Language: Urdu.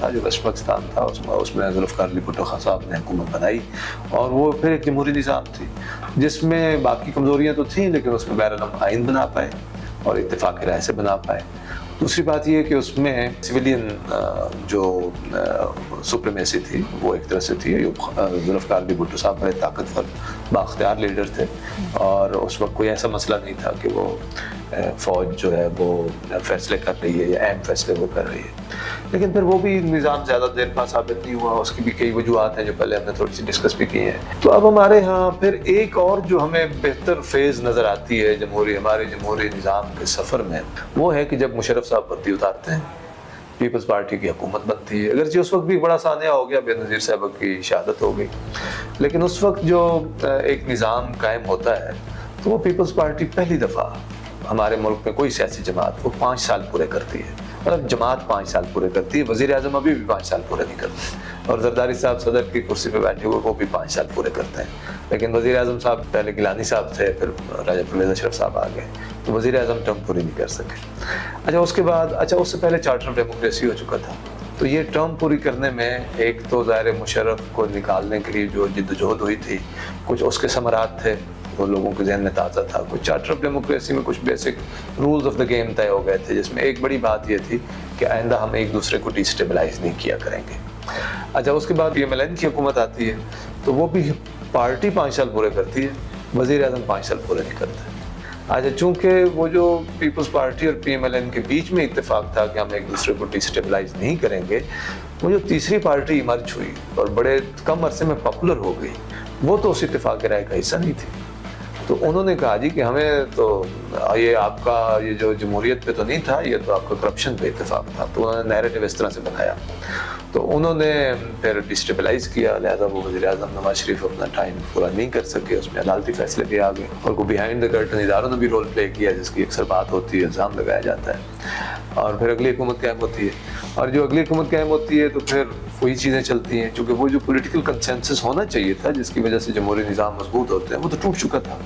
تھا جو ویسٹ پاکستان تھا، اس میں ذوالفقار علی بھٹو خان صاحب نے حکومت بنائی، اور وہ پھر ایک جمہوری نظام تھی جس میں باقی کمزوریاں تو تھیں لیکن اس میں بہرحال آئین بنا پائے اور اتفاق رائے سے بنا پائے۔ دوسری بات یہ کہ اس میں سویلین جو سپریمیسی تھی وہ ایک طرح سے تھی۔ ذوالفقار علی بھٹو صاحب بڑے طاقتور بااختیار لیڈر تھے، اور اس وقت کوئی ایسا مسئلہ نہیں تھا کہ وہ فوج جو ہے وہ فیصلے کر رہی ہے یا اہم فیصلے وہ کر رہی ہے۔ لیکن پھر وہ بھی نظام زیادہ دیر پا ثابت نہیں ہوا، اس کی بھی کئی وجوہات ہیں جو پہلے ہم نے تھوڑی سی ڈسکس بھی کی ہیں۔ تو اب ہمارے ہاں پھر ایک اور جو ہمیں بہتر فیز نظر آتی ہے ہمارے جمہوری نظام کے سفر میں، وہ ہے کہ جب مشرف صاحب وردی اتارتے ہیں، پیپلز پارٹی کی حکومت بنتی ہے۔ اگرچہ اس وقت بھی بڑا سانحہ ہو گیا، بے نظیر صاحب کی شہادت ہو گئی، لیکن اس وقت جو ایک نظام قائم ہوتا ہے تو وہ پیپلز پارٹی پہلی دفعہ ہمارے ملک میں کوئی سیاسی جماعت وہ 5 سال پورے کرتی ہے، مطلب جماعت 5 سال پورے کرتی ہے۔ وزیر اعظم ابھی بھی 5 سال پورے نہیں کرتے، اور زرداری صاحب صدر کی کرسی پہ بیٹھے ہوئے وہ بھی 5 سال پورے کرتے ہیں، لیکن وزیر اعظم صاحب پہلے گیلانی صاحب تھے، پھر راجہ پرویز اشرف صاحب آ گئے، تو وزیر اعظم ٹرم پوری نہیں کر سکے۔ اس سے پہلے چارٹر آف ڈیموکریسی ہو چکا تھا، تو یہ ٹرم پوری کرنے میں ایک تو ظاہر مشرف کو نکالنے کے لیے جو جدوجہد ہوئی تھی، کچھ اس کے ثمرات تھے وہ لوگوں کے ذہن میں تازہ تھا، کچھ چارٹر آف ڈیموکریسی میں کچھ basic rules of the game طے ہو گئے تھے، جس میں ایک بڑی بات یہ تھی کہ آئندہ ہم ایک دوسرے کو ڈیسٹیبلائز نہیں کیا کریں گے۔ اس کے بعد PMLN کی حکومت آتی ہے، تو وہ بھی پارٹی 5 سال پورے کرتی ہے، وزیر اعظم 5 سال پورے نہیں کرتے۔ چونکہ وہ جو پیپلز پارٹی اور PMLN کے بیچ میں اتفاق تھا کہ ہم ایک دوسرے کو ڈیسٹیبلائز نہیں کریں گے، وہ جو تیسری پارٹی ایمرج ہوئی اور بڑے کم عرصے میں پاپولر ہو گئی، وہ تو اس اتفاق رائے کا حصہ نہیں تھی۔ تو انہوں نے کہا جی کہ ہمیں تو یہ آپ کا یہ جو جمہوریت پہ تو نہیں تھا، یہ تو آپ کا کرپشن پہ اتفاق تھا، تو انہوں نے نیریٹو اس طرح سے بنایا، تو انہوں نے پھر ڈسٹیبلائز کیا، لہذا وہ وزیر اعظم نواز شریف اپنا ٹائم پورا نہیں کر سکے، اس میں عدالتی فیصلے بھی آ گئے، اور کو بیہائنڈ دا کرٹن اداروں نے بھی رول پلے کیا جس کی اکثر بات ہوتی ہے، الزام لگایا جاتا ہے، اور پھر اگلی حکومت قائم ہوتی ہے، اور جو اگلی حکومت قائم ہوتی ہے تو پھر وہی چیزیں چلتی ہیں، چونکہ وہ جو پولیٹیکل کنسنسس ہونا چاہیے تھا جس کی وجہ سے جمہوری نظام مضبوط ہوتے ہیں وہ تو ٹوٹ چکا تھا۔